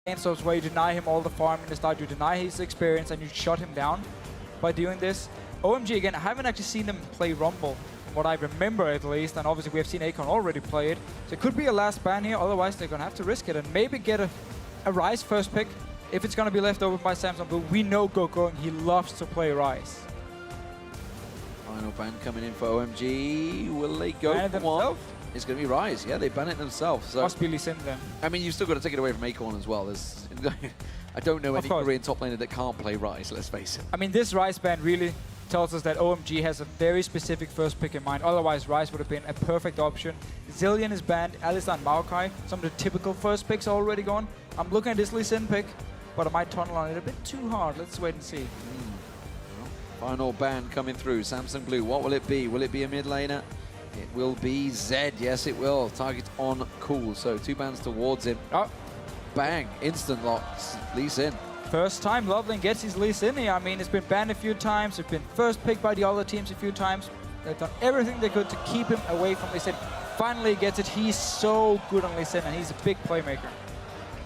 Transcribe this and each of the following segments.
So it's where you deny him all the farm in the start, you deny his experience, and you shut him down by doing this. OMG, again, I haven't actually seen them play Rumble, from what I remember at least, and obviously we have seen Acorn already play it. So it could be a last ban here, otherwise they're going to have to risk it and maybe get a Ryze first pick. If it's going to be left over by Samsung Blue, we know Gogoing, he loves to play Ryze. Final ban coming in for OMG. Will they go Ban it for one? themselves? It's going to be Ryze. Yeah, they ban it themselves. So Must be Lee Sin then. I mean, you've still got to take it away from Acorn as well. There's, I don't know any Korean top laner that can't play Ryze, let's face it. I mean, this Ryze ban really tells us that OMG has a very specific first pick in mind. Otherwise, Ryze would have been a perfect option. Zillion is banned, Alistar and Maokai. Some of the typical first picks are already gone. I'm looking at this Lee Sin pick, but I might tunnel on it a bit too hard. Let's wait and see. Final ban coming through. Samsung Blue, what will it be? Will it be a mid laner? It will be Zed. Yes, it will. Target on cool. So 2 bans towards him. Oh. Bang. Instant locks. Lee Sin. First time LoveLing gets his Lee Sin here. I mean, it's been banned a few times. It's been first picked by the other teams a few times. They've done everything they could to keep him away from Lee Sin. Finally gets it. He's so good on Lee Sin, and he's a big playmaker.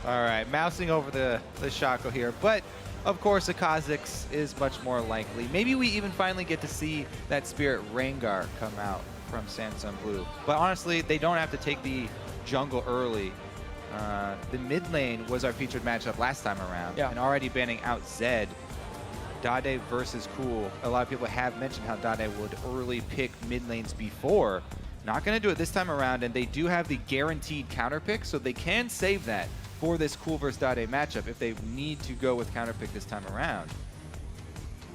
All right, mousing over the Shaco here. But, of course, a KhaZix is much more likely. Maybe we even finally get to see that Spirit Rengar come out from Samsung Blue. But honestly, they don't have to take the jungle early. The mid lane was our featured matchup last time around. Yeah. And already banning out Zed. Dade versus Cool. A lot of people have mentioned how Dade would early pick mid lanes before. Not going to do it this time around, and they do have the guaranteed counter pick, so they can save that for this Cool versus Dade matchup if they need to go with counter pick this time around.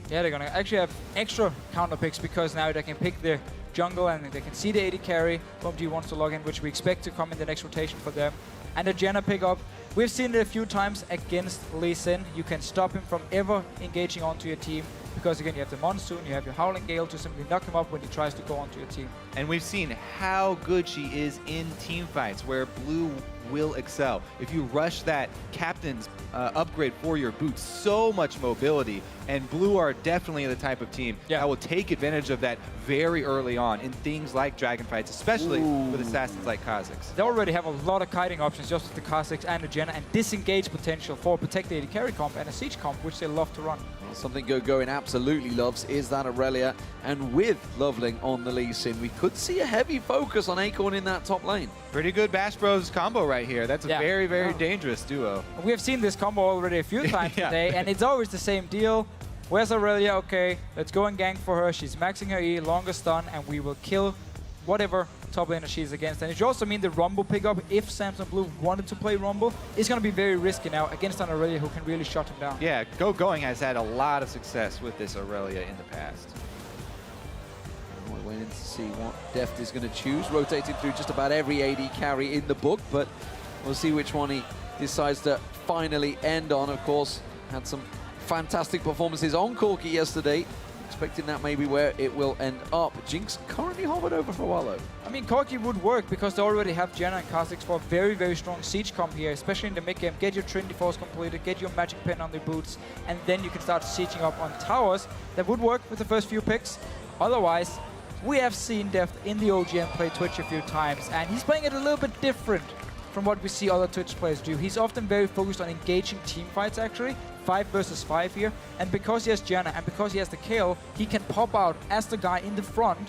Yeah, they're going to actually have extra counter picks because now they can pick their jungle and they can see the AD carry. OMG wants to log in, which we expect to come in the next rotation for them. And the Janna pickup, we've seen it a few times against Lee Sin. You can stop him from ever engaging onto your team because again, you have the Monsoon, you have your Howling Gale to simply knock him up when he tries to go onto your team. And we've seen how good she is in team fights where Blue will excel. If you rush that captain's upgrade for your boots, so much mobility, and Blue are definitely the type of team that will take advantage of that very early on in things like dragon fights, especially with assassins like KhaZix. They already have a lot of kiting options just with the KhaZix and the Janna, and disengage potential for Protect AD carry comp and a siege comp, which they love to run. Well, something Gogoing absolutely loves is that Irelia, and with LoveLing on the Lee Sin, we could see a heavy focus on Acorn in that top lane. Pretty good Bash Bros combo right here. That's a very, very dangerous duo. We have seen this combo already a few times today, and it's always the same deal. Where's Irelia? Okay, let's go and gank for her. She's maxing her E, longer stun, and we will kill whatever top laner she's against. And it should also mean the Rumble pickup, if Samsung Blue wanted to play Rumble, is going to be very risky now against an Irelia who can really shut him down. Yeah, Gogoing has had a lot of success with this Irelia in the past. We're waiting to see what Deft is going to choose. Rotated through just about every AD carry in the book, but we'll see which one he decides to finally end on. Of course, had some fantastic performances on Corki yesterday. Expecting that maybe where it will end up. Jinx currently hovered over for a while though. I mean, Corki would work because they already have Janna and KhaZix for a very, very strong siege comp here, especially in the mid game. Get your Trinity Force completed, get your Magic Pen on the boots, and then you can start sieging up on towers. That would work with the first few picks. Otherwise, we have seen Deft in the OGN play Twitch a few times, and he's playing it a little bit different from what we see other Twitch players do. He's often very focused on engaging team fights actually, 5 versus 5 here, and because he has Janna and because he has the Kayle, he can pop out as the guy in the front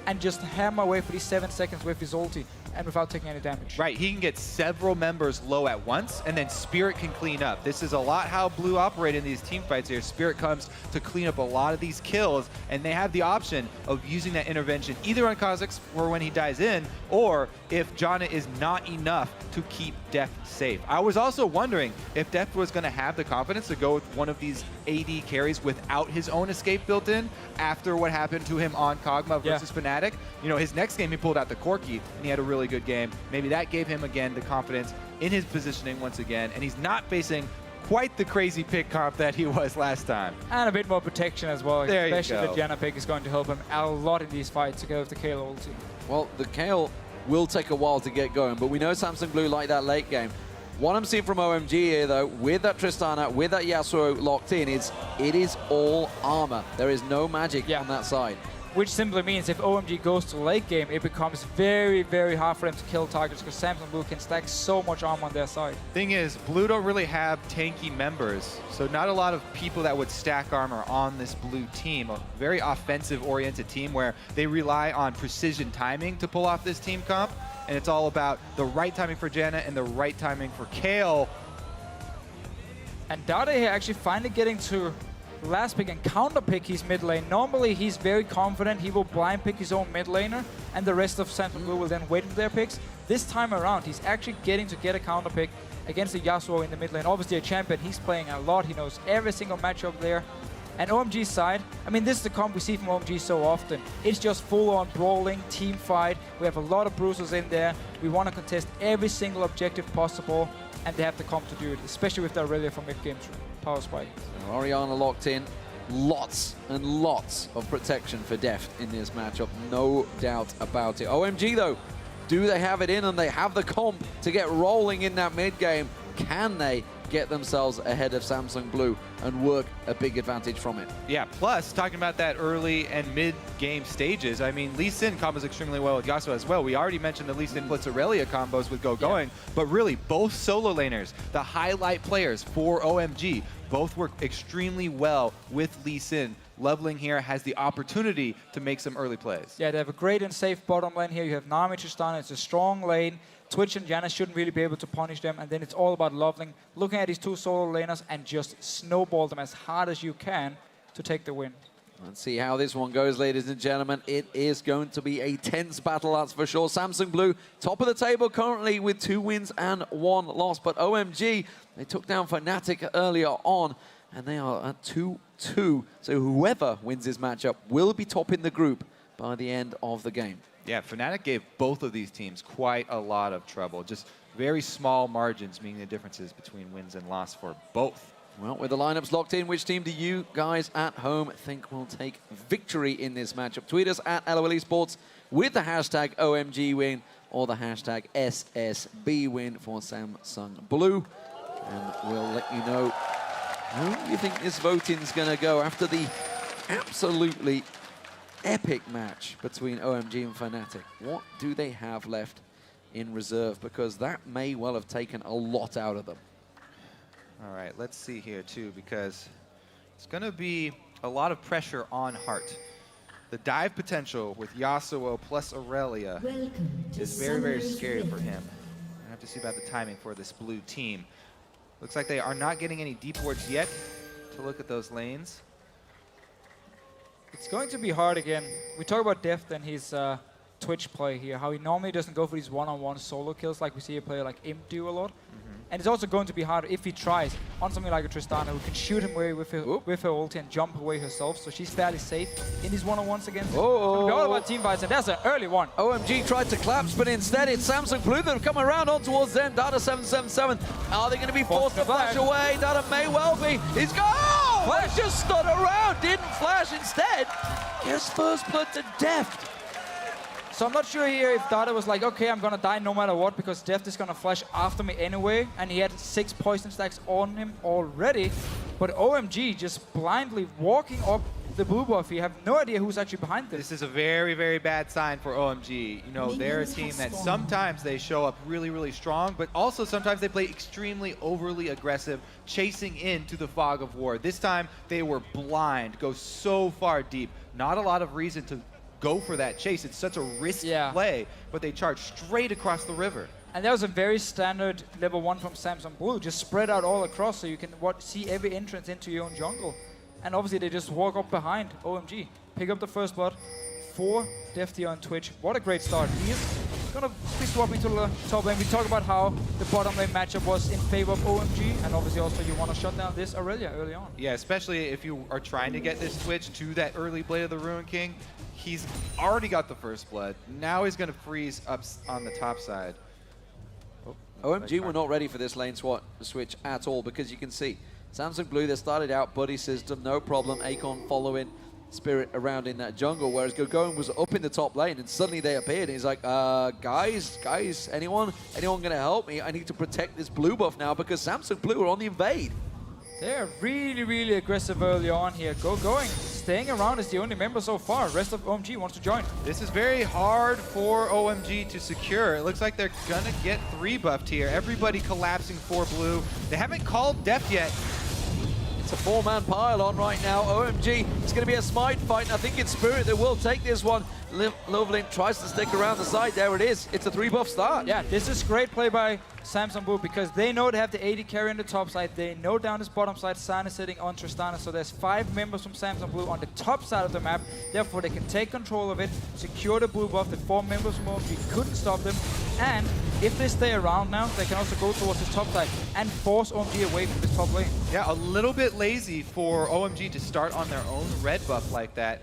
and just hammer away for these 7 seconds with his ulti and without taking any damage. Right, he can get several members low at once, and then Spirit can clean up. This is a lot how Blue operate in these team fights here. Spirit comes to clean up a lot of these kills, and they have the option of using that intervention either on KhaZix or when he dies in, or if Janna is not enough to keep Deft safe. I was also wondering if Deft was going to have the confidence to go with one of these AD carries without his own escape built in after what happened to him on Kog'Maw versus Fnatic. You know, his next game he pulled out the Corki, and he had a really good game. Maybe that gave him, again, the confidence in his positioning once again, and he's not facing quite the crazy pick comp that he was last time. And a bit more protection as well, there especially the Janna pick is going to help him a lot in these fights to go with the Kayle ulti. Well, the Kayle will take a while to get going, but we know Samsung Blue like that late game. What I'm seeing from OMG here, though, with that Tristana, with that Yasuo locked in, is it is all armor. There is no magic on that side. which simply means if OMG goes to late game, it becomes very, very hard for them to kill targets because Samsung Blue can stack so much armor on their side. Thing is, Blue don't really have tanky members, so not a lot of people that would stack armor on this Blue team. A very offensive-oriented team where they rely on precision timing to pull off this team comp, and it's all about the right timing for Janna and the right timing for Kayle. And dade here actually finally getting to last pick and counter pick his mid lane. Normally he's very confident, he will blind pick his own mid laner and the rest of Samsung Blue will then wait for their picks. This time around he's actually getting to get a counter pick against the Yasuo in the mid lane. Obviously a champion, he's playing a lot, he knows every single matchup there. And OMG's side, I mean this is the comp we see from OMG so often. It's just full on brawling, team fight, we have a lot of bruisers in there, we want to contest every single objective possible and they have the comp to do it, especially with the Irelia from mid-game power spike. So Orianna locked in. Lots and lots of protection for Deft in this matchup, no doubt about it. OMG though, do they have it in and they have the comp to get rolling in that mid-game? Can they get themselves ahead of Samsung Blue and work a big advantage from it? Yeah, plus, talking about that early and mid-game stages, I mean, Lee Sin combos extremely well with Yasuo as well. We already mentioned the Lee Sin plus Irelia combos with Gogoing, but really, both solo laners, the highlight players for OMG, both work extremely well with Lee Sin. LoveLing here has the opportunity to make some early plays. Yeah, they have a great and safe bottom lane here. You have Nami, Tristana, it's a strong lane. Twitch and Janna shouldn't really be able to punish them, and then it's all about LoveLing looking at these two solo laners and just snowball them as hard as you can to take the win. Let's see how this one goes, ladies and gentlemen. It is going to be a tense battle, that's for sure. Samsung Blue, top of the table currently with 2 wins and 1 loss, but OMG, they took down Fnatic earlier on, and they are at 2-2. So whoever wins this matchup will be top in the group by the end of the game. Yeah, Fnatic gave both of these teams quite a lot of trouble. Just very small margins, meaning the differences between wins and loss for both. Well, with the lineups locked in, which team do you guys at home think will take victory in this matchup? Tweet us at LOL Esports with the hashtag OMGWin or the hashtag SSBWin for Samsung Blue. And we'll let you know who you think this voting's going to go after the absolutely epic match between OMG and Fnatic. What do they have left in reserve? Because that may well have taken a lot out of them. All right, let's see here too, because it's going to be a lot of pressure on Heart. The dive potential with Yasuo plus Irelia is very, very scary for him. I have to see about the timing for this blue team. Looks like they are not getting any deep wards yet to look at those lanes. It's going to be hard again. We talk about Deft and his Twitch play here, how he normally doesn't go for these one-on-one solo kills like we see a player like Imp do a lot. And it's also going to be hard if he tries on something like a Tristana who can shoot him away with her ulti and jump away herself, so she's fairly safe in these one-on-ones against him. It's going to be all about team fights, and that's an early one. OMG tried to collapse, but instead it's Samsung Blue that have come around on towards them. Dada 777. Are they going to be forced to flash away? Dada may well be. He's gone! Oh, flash just stood around, didn't flash instead. Gets first blood to Deft. So I'm not sure here if dade was like, okay, I'm gonna die no matter what because Deft is gonna flash after me anyway, and he had 6 poison stacks on him already. But OMG just blindly walking up the blue buff. You have no idea who's actually behind this. This is a very, very bad sign for OMG. You know, they're a team that sometimes they show up really, really strong, but also sometimes they play extremely overly aggressive, chasing into the fog of war. This time they were blind, go so far deep. Not a lot of reason to go for that chase. It's such a risky play, but they charge straight across the river. And that was a very standard level 1 from Samsung Blue, just spread out all across so you can see every entrance into your own jungle. And obviously they just walk up behind OMG, pick up the first blood for Deft here on Twitch. What a great start. He is gonna be swapping to the top lane. We talk about how the bottom lane matchup was in favor of OMG, and obviously also you want to shut down this Irelia early on. Yeah, especially if you are trying to get this Twitch to that early Blade of the Ruined King. He's already got the first blood. Now he's going to freeze up on the top side. OMG were not ready for this lane switch at all, because you can see Samsung Blue, they started out buddy system, no problem. Acorn following Spirit around in that jungle, whereas Gogoing was up in the top lane, and suddenly they appeared. And he's like, guys, anyone going to help me? I need to protect this blue buff now because Samsung Blue are on the invade. They're really, really aggressive early on here. Gogoing, staying around is the only member so far. Rest of OMG wants to join. This is very hard for OMG to secure. It looks like they're gonna get 3 buffed here. Everybody collapsing for blue. They haven't called Deft yet. It's a 4-man pile on right now. OMG, it's going to be a smite fight, and I think it's Spirit that will take this one. LoveLing tries to stick around the side. There it is. It's a 3-buff start. Yeah, this is great play by Samsung Blue because they know they have the AD carry on the top side. They know down this bottom side, San is sitting on Tristana. So there's 5 members from Samsung Blue on the top side of the map. Therefore, they can take control of it, secure the blue buff. The 4 members from OMG couldn't stop them. And if they stay around now, they can also go towards this top side and force OMG away from this top lane. Yeah, a little bit lazy for OMG to start on their own red buff like that.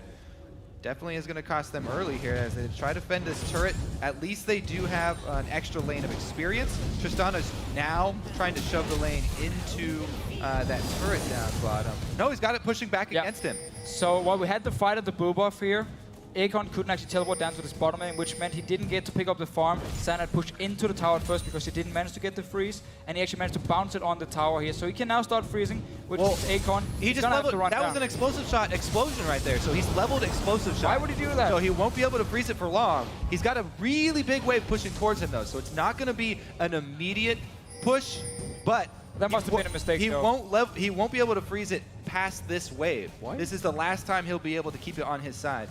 Definitely is going to cost them early here as they try to fend this turret. At least they do have an extra lane of experience. Tristana's now trying to shove the lane into that turret down bottom. No, he's got it pushing back against him. So while we had the fight at the blue buff here, Acorn couldn't actually teleport down to this bottom lane, which meant he didn't get to pick up the farm. San had pushed into the tower at first because he didn't manage to get the freeze, and he actually managed to bounce it on the tower here. So he can now start freezing, which is Acorn. He just leveled, that was an explosive shot explosion right there. So he's leveled explosive shot. Why would he do that? So he won't be able to freeze it for long. He's got a really big wave pushing towards him though, so it's not going to be an immediate push, but that must have been a mistake. He won't be able to freeze it past this wave. Why? This is the last time he'll be able to keep it on his side.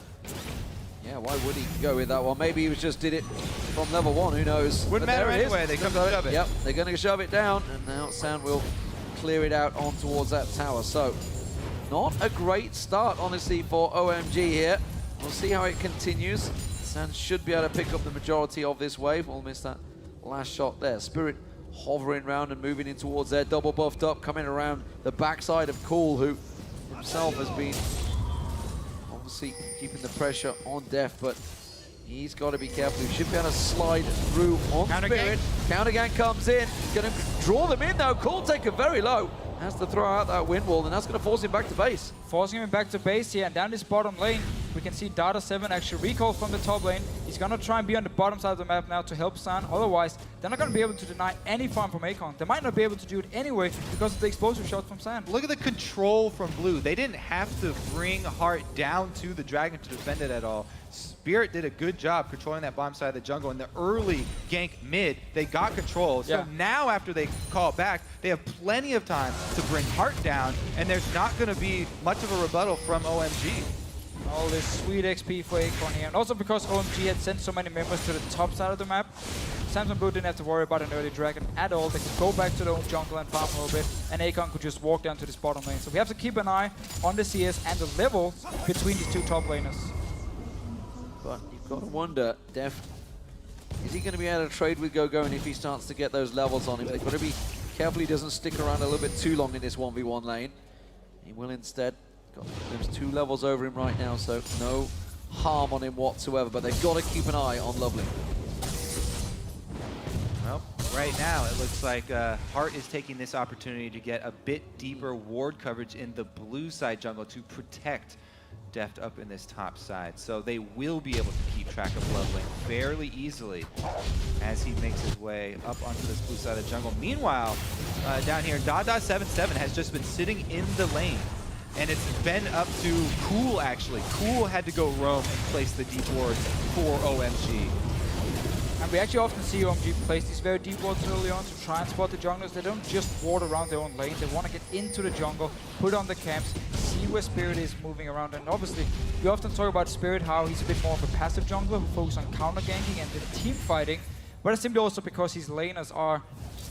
Yeah, why would he go with that one? Maybe he just did it from level 1, who knows? Wouldn't matter anyway, they come to shove it. Yep, they're going to shove it down, and now San will clear it out on towards that tower. So, not a great start, honestly, for OMG here. We'll see how it continues. San should be able to pick up the majority of this wave. We'll miss that last shot there. Spirit hovering around and moving in towards there, double buffed up, coming around the backside of Cool, who himself has been obviously keeping the pressure on Deft, but he's got to be careful. He should be able to slide through on Spirit. Counter gang comes in, going to draw them in though. Cool taken very low. Has to throw out that wind wall, and that's going to force him back to base. Forcing him back to base here, and down this bottom lane, we can see Dada7 actually recall from the top lane. He's going to try and be on the bottom side of the map now to help San. Otherwise, they're not going to be able to deny any farm from Acorn. They might not be able to do it anyway because of the explosive shot from San. Look at the control from Blue. They didn't have to bring Heart down to the Dragon to defend it at all. Spirit did a good job controlling that bottom side of the jungle. In the early gank mid, they got control. So now after they call back, they have plenty of time to bring Heart down, and there's not going to be much of a rebuttal from OMG. All this sweet XP for Acorn here. And also because OMG had sent so many members to the top side of the map, Samsung Blue didn't have to worry about an early dragon at all. They could go back to their own jungle and farm a little bit, and Acorn could just walk down to this bottom lane. So we have to keep an eye on the CS and the level between these two top laners. But you've got to wonder, Deft, is he going to be able to trade with Gogoing if he starts to get those levels on him? They've got to be careful he doesn't stick around a little bit too long in this 1v1 lane. He will instead, there's 2 levels over him right now, so no harm on him whatsoever, but they've got to keep an eye on LoveLing. Well, right now it looks like Heart is taking this opportunity to get a bit deeper ward coverage in the blue side jungle to protect Deft up in this top side. So they will be able to keep track of LoveLing fairly easily as he makes his way up onto this blue side of the jungle. Meanwhile, down here, dade77 has just been sitting in the lane, and it's been up to Cool actually. Cool had to go roam and place the deep wards for OMG. And we actually often see OMG place these very deep wards early on to try and spot the junglers. They don't just ward around their own lane. They want to get into the jungle, put on the camps, see where Spirit is moving around. And obviously, we often talk about Spirit, how he's a bit more of a passive jungler who focuses on counter ganking and the team fighting. But it's simply also because his laners are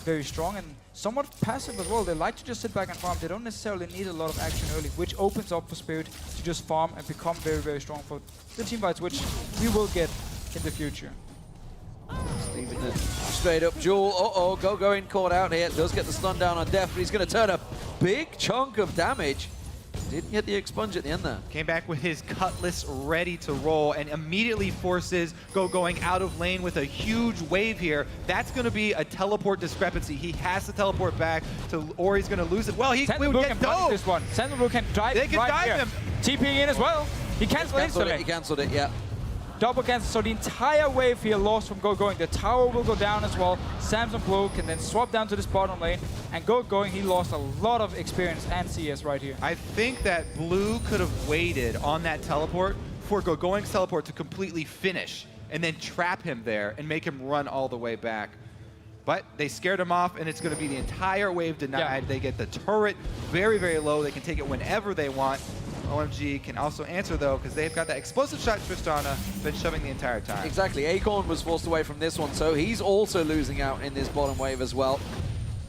very strong and somewhat passive as well. They like to just sit back and farm. They don't necessarily need a lot of action early, which opens up for Spirit to just farm and become very, very strong for the team fights, which we will get in the future. Leaving the straight up duel. Gogoing caught out here. Does get the stun down on Deft, but he's going to turn a big chunk of damage. Didn't get the expunge at the end there. Came back with his cutlass ready to roll and immediately forces Gogoing out of lane with a huge wave here. That's going to be a teleport discrepancy. He has to teleport back to, or he's going to lose it. Well, he would get dove. This one. Samsung Blue can dive. They can dive him. TPing in as well. He cancelled it. He cancelled it, yeah. double cancel. So the entire wave here lost from Gogoing. The tower will go down as well. Samson Blue can then swap down to this bottom lane. And Gogoing, he lost a lot of experience and CS right here. I think that Blue could have waited on that teleport for Gogoing's teleport to completely finish and then trap him there and make him run all the way back. But they scared him off, and it's going to be the entire wave denied. Yeah. They get the turret very, very low. They can take it whenever they want. OMG can also answer, though, because they've got that explosive shot Tristana, been shoving the entire time. Exactly. Acorn was forced away from this one, so he's also losing out in this bottom wave as well.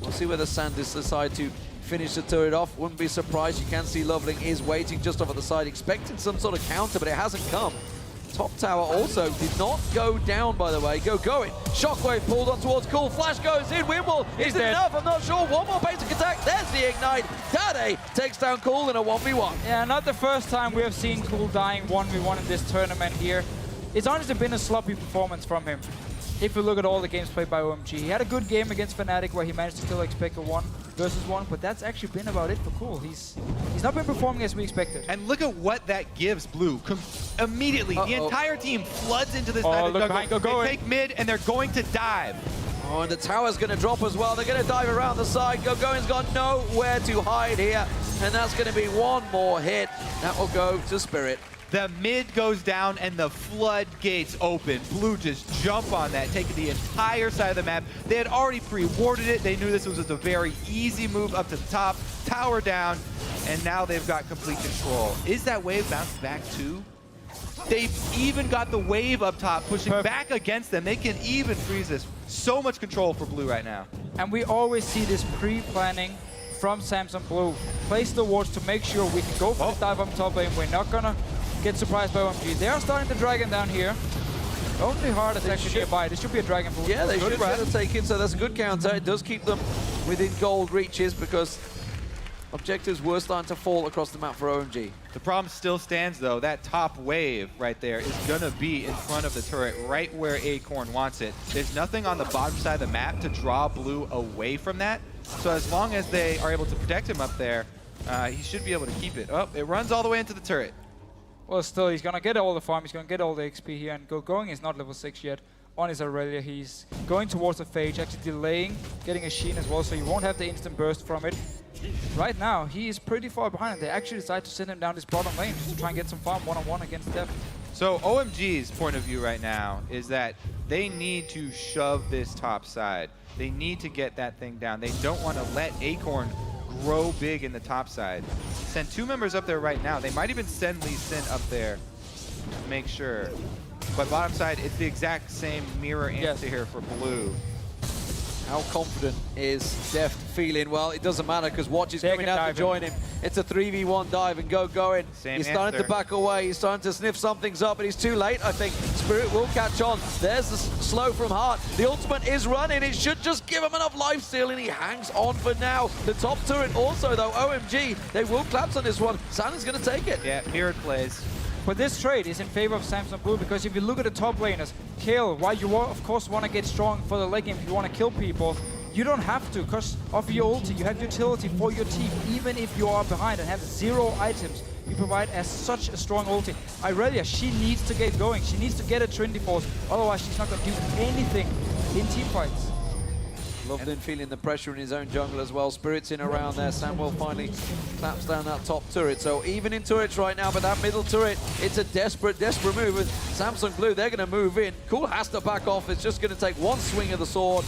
We'll see whether Sanders decide to finish the turret off. Wouldn't be surprised. You can see LoveLing is waiting just off at the side, expecting some sort of counter, but it hasn't come. Top tower also did not go down, by the way. Gogoing. Shockwave pulled on towards Cool. Flash goes in. Wimble. Is it enough? I'm not sure. One more basic attack. There's the ignite. Dade takes down Cool in a 1v1. Yeah, not the first time we have seen Cool dying 1v1 in this tournament here. It's honestly been a sloppy performance from him. If you look at all the games played by OMG, he had a good game against Fnatic where he managed to kill Expector 1 versus 1, but that's actually been about it for Cool. He's not been performing as we expected. And look at what that gives Blue. Immediately, the entire team floods into this side of look jungle. behind Gogoing. They take mid, and they're going to dive. Oh, and the tower's going to drop as well. They're going to dive around the side. Gogoing's got nowhere to hide here, and that's going to be one more hit. That will go to Spirit. The mid goes down and the floodgates open. Blue just jump on that, taking the entire side of the map. They had already pre-warded it. They knew this was just a very easy move up to the top, tower down, and now they've got complete control. Is that wave bounced back too? They've even got the wave up top pushing back against them. They can even freeze this. So much control for Blue right now. And we always see this pre-planning from Samson Blue. Place the wards to make sure we can go for this dive on top lane. We're not gonna get surprised by OMG. They are starting the dragon down here. Only hard is actually nearby. This should be a dragon pool. Yeah, they should be able to take it, so that's a good counter. It does keep them within gold reaches because objectives were starting to fall across the map for OMG. The problem still stands, though. That top wave right there is going to be in front of the turret, right where Acorn wants it. There's nothing on the bottom side of the map to draw Blue away from that. So as long as they are able to protect him up there, he should be able to keep it. Oh, it runs all the way into the turret. Well, still, he's going to get all the farm. He's going to get all the XP here. And Gogoing is not level 6 yet on his Irelia. He's going towards the Phage, actually delaying, getting a Sheen as well, so you won't have the instant burst from it. Right now, he is pretty far behind, and they actually decide to send him down this bottom lane just to try and get some farm one-on-one against Deft. So OMG's point of view right now is that they need to shove this top side. They need to get that thing down. They don't want to let Acorn grow big in the top side. Send 2 members up there right now. They might even send Lee Sin up there to make sure. But bottom side, it's the exact same mirror answer here for Blue. How confident is Deft feeling? Well, it doesn't matter because Watch is coming out to join him. It's a 3v1 dive and Gogoing. He's starting to back away. He's starting to sniff something's up, but he's too late, I think. Spirit will catch on. There's the slow from Heart. The ultimate is running. It should just give him enough lifesteal, and he hangs on for now. The top turret also, though, OMG, they will collapse on this one. Santa's going to take it. Yeah, mirrored plays. But this trade is in favor of Samson Blue because if you look at the top laners, Kayle, while you of course want to get strong for the late game, if you want to kill people, you don't have to because of your ulti. You have utility for your team. Even if you are behind and have 0 items, you provide as such a strong ulti. Irelia, she needs to get going. She needs to get a Trinity Force. Otherwise, she's not going to do anything in team fights. LoveLing feeling the pressure in his own jungle as well. Spirit's in around there. Samuel finally claps down that top turret. So even in turrets right now, but that middle turret, it's a desperate move. With Samson Blue, they're going to move in. Cool has to back off. It's just going to take one swing of the sword,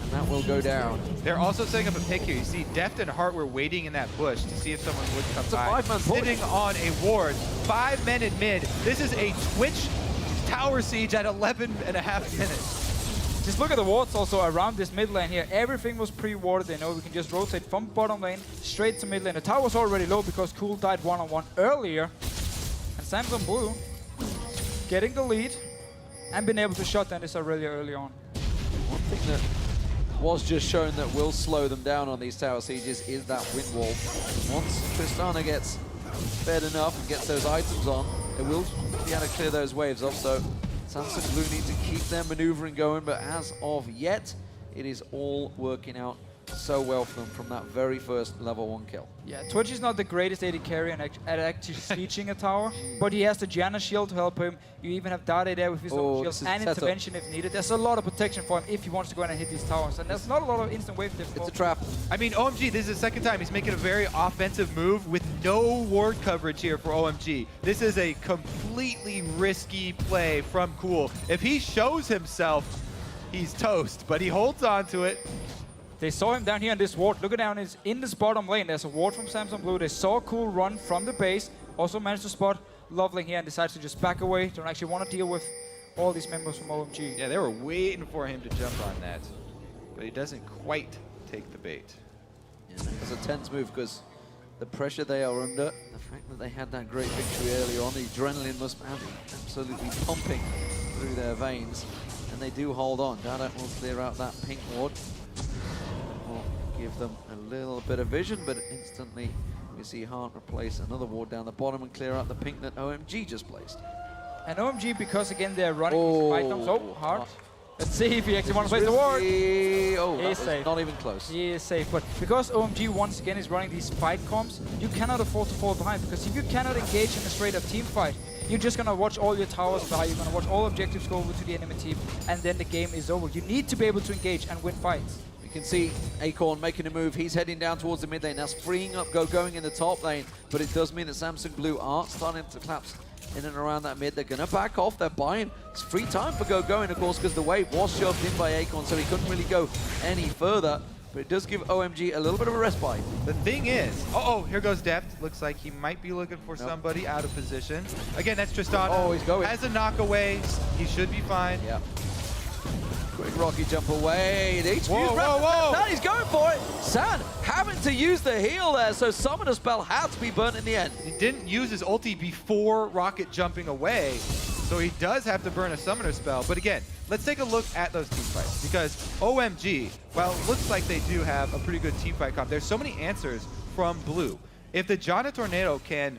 and that will go down. They're also setting up a pick here. You see Deft and Heart were waiting in that bush to see if someone would come by. It's a 5-man push. Sitting on a ward. 5 men in mid. This is a Twitch tower siege at 11.5 minutes. Just look at the wards also around this mid lane here. Everything was pre-warded. They know we can just rotate from bottom lane straight to mid lane. The tower was already low because Cool died one-on-one earlier. And Samson Blue getting the lead and been able to shut down this Irelia early on. One thing that was just shown that will slow them down on these tower sieges is that wind wall. Once Tristana gets fed enough and gets those items on, they will be able to clear those waves off. So Samson Blue need to keep their maneuvering going, but as of yet, it is all working out so well for them from that very first level 1 kill. Yeah, Twitch is not the greatest AD carry at actually sieging a tower, but he has the Janna shield to help him. You even have Dade there with his own shield and intervention if needed. There's a lot of protection for him if he wants to go in and hit these towers, and there's not a lot of instant wave diff. It's a trap. I mean, OMG, this is the second time he's making a very offensive move with no ward coverage here for OMG. This is a completely risky play from Cool. If he shows himself, he's toast, but he holds on to it. They saw him down here in this ward. Look at down, is in this bottom lane. There's a ward from Samsung Blue. They saw Cool run from the base. Also managed to spot LoveLing here and decides to just back away. Don't actually want to deal with all these members from OMG. Yeah, they were waiting for him to jump on that, but he doesn't quite take the bait. Yeah, it's a tense move because the pressure they are under, the fact that they had that great victory early on, the adrenaline must have been absolutely pumping through their veins, and they do hold on. Dada will clear out that pink ward. Will give them a little bit of vision, but instantly we see Hart replace another ward down the bottom and clear out the pink that OMG just placed. And OMG, because again they're running these items. Oh, Hart. Let's see if he actually wants to place the ward. Oh, He that is was safe. not even close. He is safe, but because OMG once again is running these fight comps, you cannot afford to fall behind, because if you cannot engage in a straight up team fight, you're just gonna watch all your towers die, you're gonna watch all objectives go over to the enemy team, and then the game is over. You need to be able to engage and win fights. You can see Acorn making a move. He's heading down towards the mid lane. That's freeing up Gogoing in the top lane, but it does mean that Samsung Blue are starting to collapse in and around that mid. They're going to back off. They're buying. It's free time for Gogoing, of course, because the wave was shoved in by Acorn, so he couldn't really go any further. But it does give OMG a little bit of a respite. The thing is, here goes Deft. Looks like he might be looking for somebody out of position. Again, that's Tristana. Oh, he's going. Has a knock away. He should be fine. Yeah. Quick rocky jump away. The HP's whoa. Now he's going for it. San having to use the heal there, so Summoner Spell had to be burnt in the end. He didn't use his ulti before rocket jumping away, so he does have to burn a Summoner Spell. But again, let's take a look at those team fights, because OMG, while it looks like they do have a pretty good team fight comp, there's so many answers from Blue. If the Janna Tornado can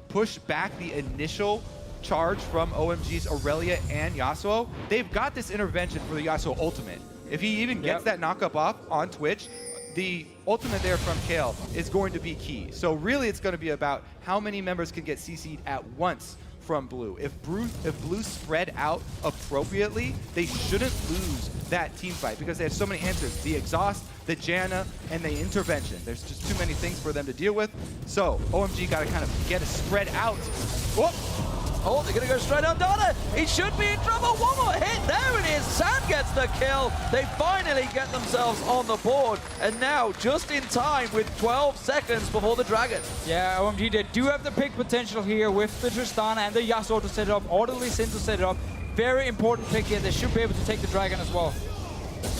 push back the initial charge from OMG's Irelia and Yasuo, they've got this intervention for the Yasuo ultimate. If he even gets that knock-up off on Twitch, the ultimate there from Kayle is going to be key. So really it's going to be about how many members can get CC'd at once from Blue. If Blue spread out appropriately, they shouldn't lose that team fight because they have so many answers. The exhaust, the Janna, and the intervention. There's just too many things for them to deal with. So OMG got to kind of get it spread out. Whoop. Oh, they're going to go straight on Dada. He should be in trouble. One more hit. There it is. San gets the kill. They finally get themselves on the board. And now, just in time, with 12 seconds before the Dragon. Yeah, OMG, they do have the pick potential here with the Tristana and the Yasuo to set it up, or the Lee Sin to set it up. Very important pick here. They should be able to take the Dragon as well.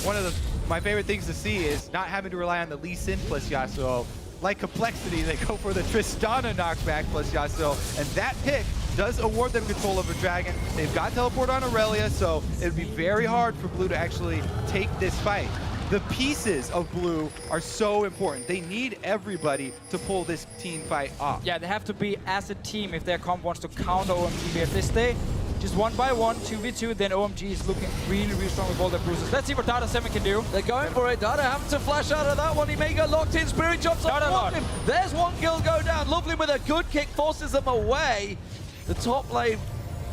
One of my favorite things to see is not having to rely on the Lee Sin plus Yasuo. Like Complexity, they go for the Tristana knockback plus Yasuo, and that pick does award them control over Dragon. They've got teleport on Irelia, so it would be very hard for Blue to actually take this fight. The pieces of Blue are so important. They need everybody to pull this team fight off. Yeah, they have to be as a team if their comp wants to counter OMG. If they stay just 1v1, 2v2, then OMG is looking really, really strong with all their bruises. Let's see what Dada 7 can do. They're going for it. Dada having to flash out of that one. He may get locked in. Spirit jumps on LoveLing. There's one kill go down. LoveLing with a good kick forces them away. The top lane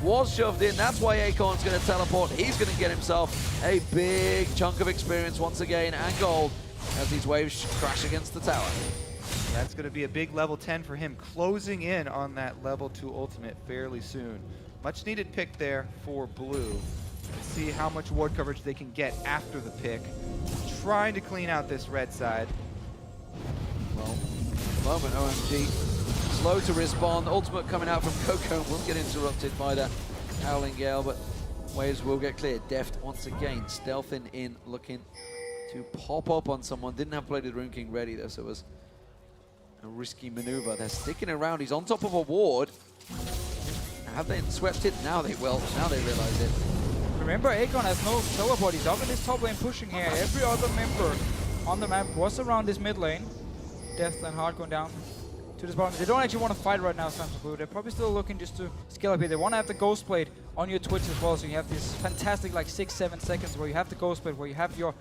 was shoved in. That's why Acorn's going to teleport. He's going to get himself a big chunk of experience once again and gold as these waves crash against the tower. That's going to be a big level 10 for him, closing in on that level 2 ultimate fairly soon. Much needed pick there for Blue. Let's see how much ward coverage they can get after the pick. Trying to clean out this red side. Well, at the moment, OMG slow to respond. Ultimate coming out from Coco will get interrupted by that Howling Gale, but waves will get cleared. Deft once again stealthing in, looking to pop up on someone. Didn't have Bladed Rune King ready though, so it was a risky maneuver. They're sticking around. He's on top of a ward. Have they swept it? Now they will. Now they realize it. Remember, Acorn has no teleport. He's up in this top lane pushing here. Every other member on the map was around this mid lane. Deft and Hard going down to this bottom. They don't actually want to fight right now, Samsung Blue. They're probably still looking just to scale up here. They want to have the Ghost Blade on your Twitch as well, so you have this fantastic like 6-7 seconds where you have the Ghost Blade, where you have your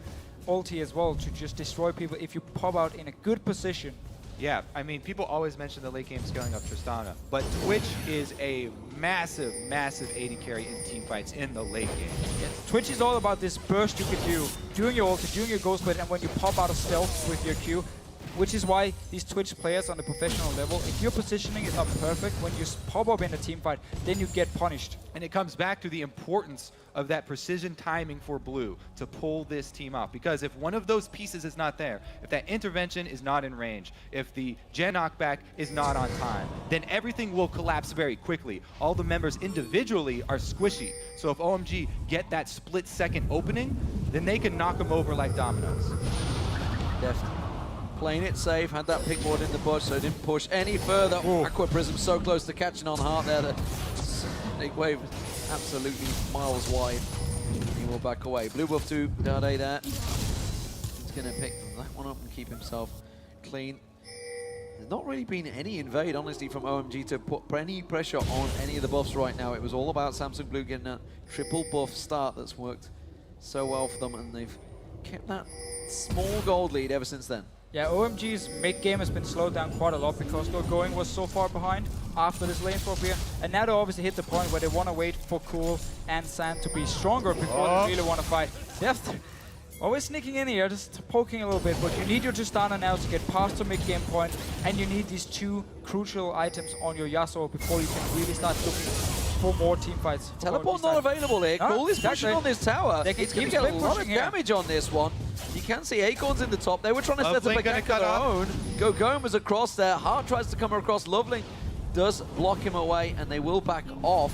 ulti as well to just destroy people if you pop out in a good position. Yeah, I mean, people always mention the late game scaling of Tristana, but Twitch is a massive, massive AD carry in team fights in the late game. Yes. Twitch is all about this burst you can do during your ulti, during your ghost blade, and when you pop out of stealth with your Q, which is why these Twitch players on the professional level, if your positioning is not perfect, when you pop up in a team fight, then you get punished. And it comes back to the importance of that precision timing for Blue to pull this team off. Because if one of those pieces is not there, if that intervention is not in range, if the gen knockback is not on time, then everything will collapse very quickly. All the members individually are squishy. So if OMG get that split-second opening, then they can knock them over like dominoes. Deft playing it safe, had that pick ward in the bush, so didn't push any further. Aqua Prism so close to catching on Heart there. The snake wave absolutely miles wide. He will back away. Blue buff to dade there. He's going to pick that one up and keep himself clean. There's not really been any invade, honestly, from OMG to put any pressure on any of the buffs right now. It was all about Samsung Blue getting that triple buff start that's worked so well for them, and they've kept that small gold lead ever since then. Yeah, OMG's mid-game has been slowed down quite a lot because Gogoing was so far behind after this lane swap here. And now they obviously hit the point where they want to wait for Cool and Sand to be stronger before they really want to fight. Deft always sneaking in here, just poking a little bit, but you need your Tristana now to get past the mid-game point, and you need these two crucial items on your Yasuo before you can really start looking for more team fights. Teleport not available here. Cool is pushing on this tower. He's going to get a lot of damage on this one. You can see Acorn's in the top. They were trying to set up a gank of their own. Gogoing was across there. Heart tries to come across. LoveLing does block him away, and they will back off.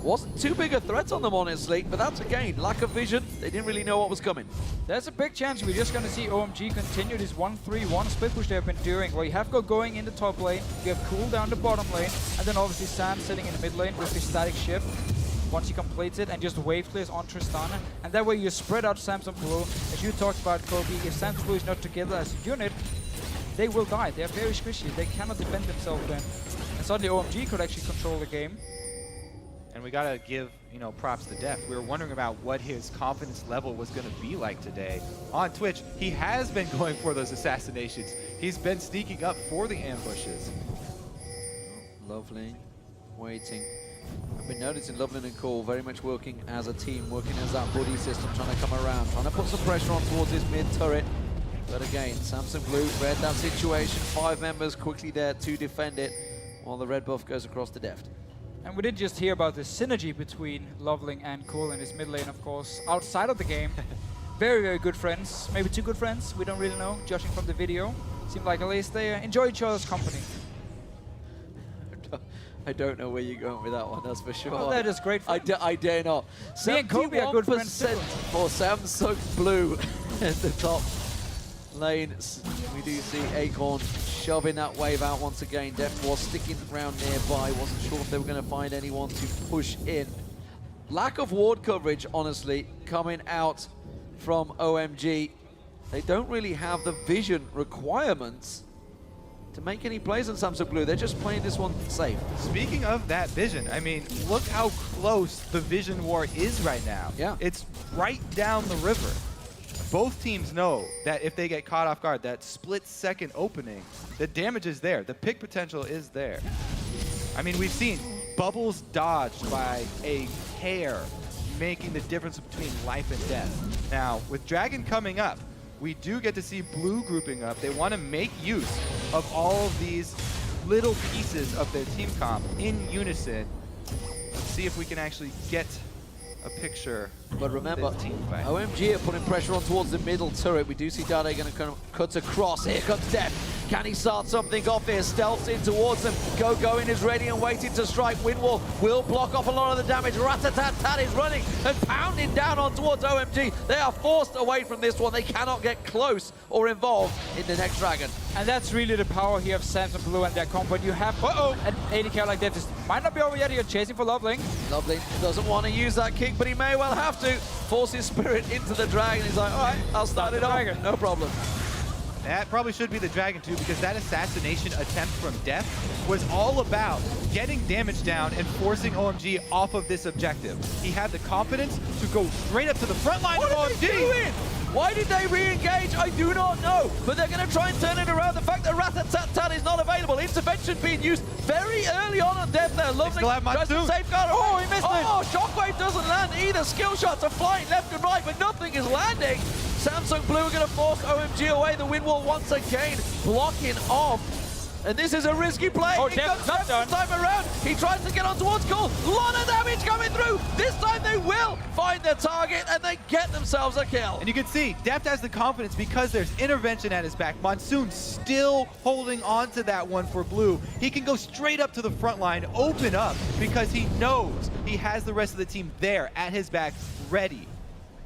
Wasn't too big a threat on them, honestly, but that's again lack of vision. They didn't really know what was coming. There's a big chance we're just going to see OMG continue this 1-3-1 split push they've been doing, where you have Gogoing in the top lane, you have Cool down the bottom lane, and then obviously Sam sitting in the mid lane with his static shift once he completes it, and just wave clears on Tristana. And that way you spread out Samsung Blue. As you talked about, Kobe, if Samsung Blue is not together as a unit, they will die. They're very squishy. They cannot defend themselves then. And suddenly OMG could actually control the game. And we gotta give, props to Deft. We were wondering about what his confidence level was gonna be like today. On Twitch, he has been going for those assassinations. He's been sneaking up for the ambushes. LoveLing waiting. I've been noticing LoveLing and Cool very much working as a team, working as that buddy system, trying to come around, trying to put some pressure on towards this mid turret. But again, Samsung Blue read that situation. 5 members quickly there to defend it, while the red buff goes across to Deft. And we did just hear about the synergy between LoveLing and Cool in his mid lane, of course, outside of the game. Very, very good friends. Maybe too good friends, we don't really know, judging from the video. Seemed like at least they enjoy each other's company. I don't know where you're going with that one, that's for sure. Oh, that is great fun. I dare not. Me and Kobe are good friends too. For Samsung Blue in the top lane. We do see Acorn shoving that wave out once again. Deft was sticking around nearby, wasn't sure if they were going to find anyone to push in. Lack of ward coverage, honestly, coming out from OMG. They don't really have the vision requirements to make any plays on Samsung Blue. They're just playing this one safe. Speaking of that vision, I mean, look how close the vision war is right now. Yeah. It's right down the river. Both teams know that if they get caught off guard, that split-second opening, the damage is there. The pick potential is there. I mean, we've seen bubbles dodged by a hair, making the difference between life and death. Now, with Dragon coming up, we do get to see Blue grouping up. They want to make use of all of these little pieces of their team comp in unison. See if we can actually get a picture. But remember, team fight. OMG are putting pressure on towards the middle turret. We do see dade going to kind of cut across. Here comes Deft. Can he start something off here? Stealths in towards them. Gogoing is ready and waiting to strike. Windwall will block off a lot of the damage. Ratatat is running and pounding down on towards OMG. They are forced away from this one. They cannot get close or involved in the next Dragon. And that's really the power here of Samsung Blue and their comp. When you have an AD carry like that, this might not be over yet. You're chasing for LoveLing. LoveLing doesn't want to use that kick, but he may well have to. Force his spirit into the dragon. He's like, all right, I'll start it off. No problem. That probably should be the Dragon too, because that assassination attempt from Deft was all about getting damage down and forcing OMG off of this objective. He had the confidence to go straight up to the front line of OMG. Why did they re-engage? I do not know. But they're going to try and turn it around. The fact that Rat-a-tat-tat is not available. Intervention being used very early on Deft there. LoveLing tries to safeguard. Oh, he missed it. Oh, Shockwave doesn't land either. Skill shots are flying left and right, but nothing is landing. Samsung Blue are going to force OMG away. The wind wall once again blocking off. And this is a risky play. Oh, It comes Deft this time around. He tries to get on towards Cole. Lot of damage coming through. This time they will find their target and they get themselves a kill. And you can see Deft has the confidence because there's intervention at his back. Monsoon still holding on to that one for Blue. He can go straight up to the front line, open up, because he knows he has the rest of the team there at his back, ready.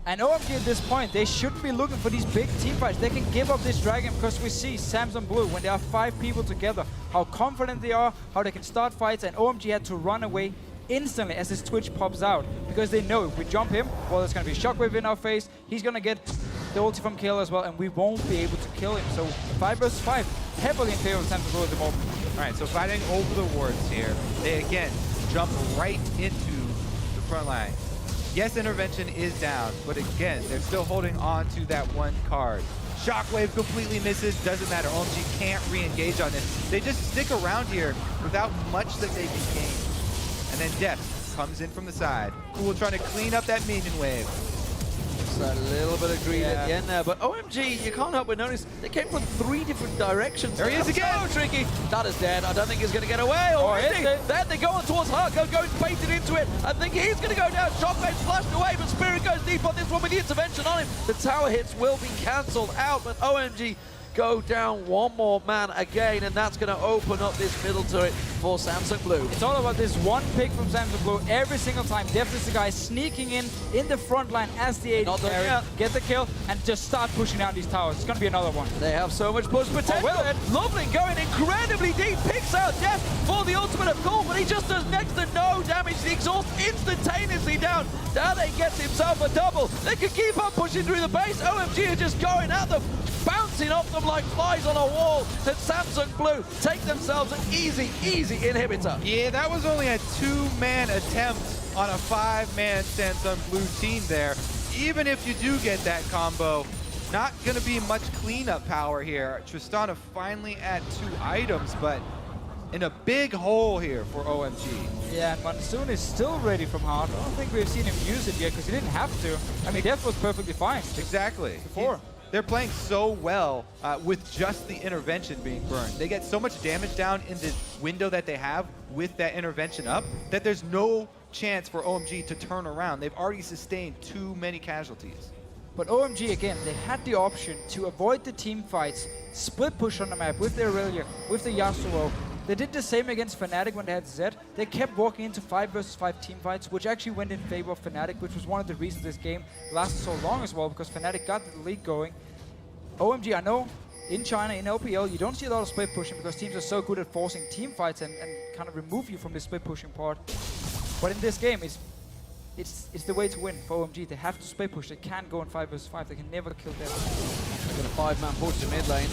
And OMG at this point, they shouldn't be looking for these big team fights. They can give up this dragon because we see Samsung Blue, when there are 5 people together, how confident they are, how they can start fights, and OMG had to run away instantly as his Twitch pops out because they know if we jump him, well, there's going to be a Shockwave in our face. He's going to get the ulti from Kayle as well, and we won't be able to kill him. So 5 versus 5, heavily in favor of Samsung Blue at the moment. All right, so fighting over the wards here. They, again, jump right into the front line. Yes, intervention is down, but again, they're still holding on to that one card. Shockwave completely misses, doesn't matter. OMG can't re-engage on this. They just stick around here without much that they can gain. And then Deft comes in from the side. Cool, trying to clean up that minion wave. Just a little bit of greed at the end there, but OMG, you can't help but notice they came from 3 different directions. There he is again! So tricky. That is dead. I don't think he's going to get away. Or is he? There they go on towards Harko, goes baited into it. I think he's going to go down. Shockwave flushed away, but Spirit goes deep on this one with the intervention on him. The tower hits will be cancelled out, but OMG go down one more man again, and that's going to open up this middle turret for Samsung Blue. It's all about this one pick from Samsung Blue every single time. Deft is the guy sneaking in the front line as the AD carry, get the kill, and just start pushing down these towers. It's going to be another one. They have so much push potential. LoveLing going incredibly deep, picks out Deft for the ultimate of Cole, but he just does next to no damage. The exhaust instantaneously down. Dade gets himself a double. They can keep on pushing through the base. OMG are just going at them, bouncing off them like flies on a wall, and Samsung Blue take themselves an easy inhibitor. Yeah, that was only a 2-man attempt on a 5-man Samsung Blue team there. Even if you do get that combo, not going to be much cleanup power here. Tristana finally at 2 items, but in a big hole here for OMG. Yeah, and Monsoon is still ready from hard. I don't think we've seen him use it yet because he didn't have to. I mean, Deft was perfectly fine. Exactly. Before. They're playing so well with just the intervention being burned. They get so much damage down in the window that they have with that intervention up that there's no chance for OMG to turn around. They've already sustained too many casualties. But OMG, again, they had the option to avoid the team fights, split push on the map with the Irelia, with the Yasuo. They did the same against Fnatic when they had Zed. They kept walking into 5 versus 5 team fights, which actually went in favor of Fnatic, which was one of the reasons this game lasted so long as well, because Fnatic got the lead going. OMG, I know in China, in LPL, you don't see a lot of split pushing because teams are so good at forcing team fights and kind of remove you from the split pushing part. But in this game, it's the way to win for OMG. They have to split push. They can't go in 5 versus 5. They can never kill them. They're going to 5-man push to mid lane.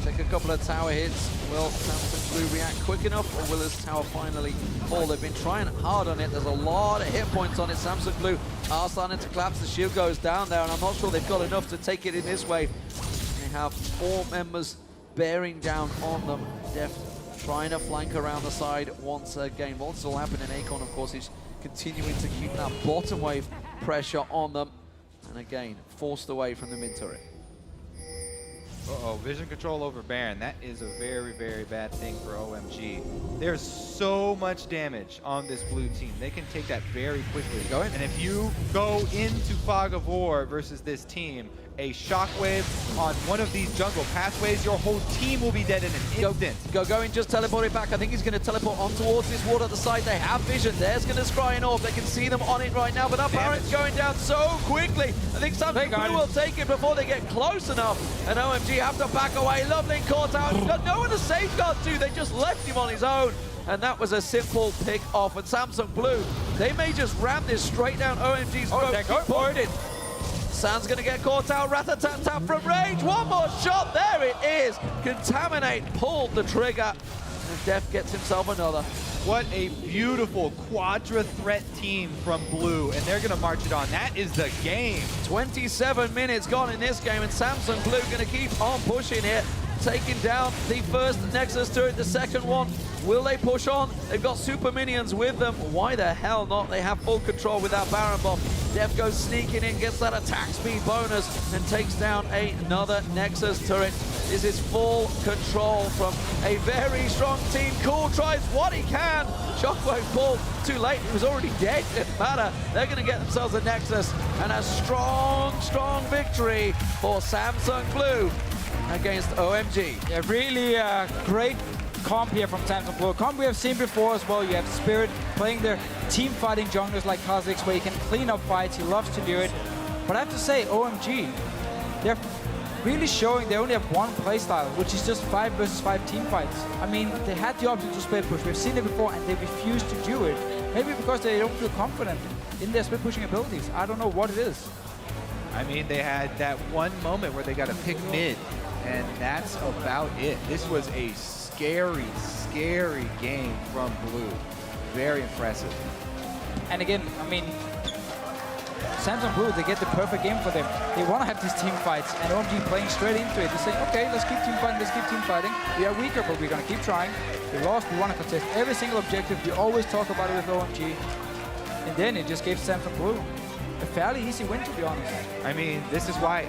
Take a couple of tower hits. Will Samsung Blue react quick enough, or will his tower finally fall? They've been trying hard on it. There's a lot of hit points on it. Samsung Blue are starting to collapse. The shield goes down there, and I'm not sure they've got enough to take it in this way. They have 4 members bearing down on them. Deft trying to flank around the side once again. What's all happened in Acorn, of course, is continuing to keep that bottom wave pressure on them. And again, forced away from the mid turret. Uh-oh, vision control over Baron. That is a very, very bad thing for OMG. There's so much damage on this blue team. They can take that very quickly. And if you go into Fog of War versus this team, a shockwave on one of these jungle pathways, your whole team will be dead in an instant. Gogoing just teleported back. I think he's going to teleport on towards this ward at the side. They have vision. There's going to scry an orb. They can see them on it right now, but our Baron's going down so quickly. I think Samsung Blue will take it before they get close enough, and OMG have to back away. LoveLing caught out. He's got no one to safeguard to. They just left him on his own. And that was a simple pick off. And Samsung Blue, they may just ram this straight down OMG's throat. Keep pouring it. San's going to get caught out. Rat-a-tat-tat from range. One more shot. There it is. Contaminate pulled the trigger. And Deft gets himself another. What a beautiful quadra threat team from Blue, and they're gonna march it on. That is the game. 27 minutes gone in this game, and Samsung Blue gonna keep on pushing it, taking down the first Nexus turret, the second one. Will they push on? They've got super minions with them. Why the hell not? They have full control without Baron Bomb. Deft goes sneaking in, gets that attack speed bonus, and takes down another Nexus turret. This is full control from a very strong team. Cool tries what he can. Shockwave pull too late. He was already dead. Didn't matter. They're going to get themselves a Nexus and a strong, strong victory for Samsung Blue against OMG. Yeah, really great comp here from Samsung Blue. Comp we have seen before as well. You have Spirit playing their team fighting junglers like KhaZix, where he can clean up fights. He loves to do it. But I have to say, OMG, they're really showing they only have one playstyle, which is just 5 versus 5 team fights. I mean, they had the option to split push. We've seen it before, and they refused to do it. Maybe because they don't feel confident in their split pushing abilities. I don't know what it is. I mean, they had that one moment where they got to pick mid, and that's about it. This was a scary, scary game from Blue. Very impressive. And again, I mean, Samsung Blue, they get the perfect game for them. They want to have these team fights, and OMG playing straight into it. They say, okay, let's keep team fighting, let's keep team fighting. We are weaker, but we're going to keep trying. We lost, we want to contest every single objective. We always talk about it with OMG. And then it just gave Samsung Blue a fairly easy win, to be honest. I mean, this is why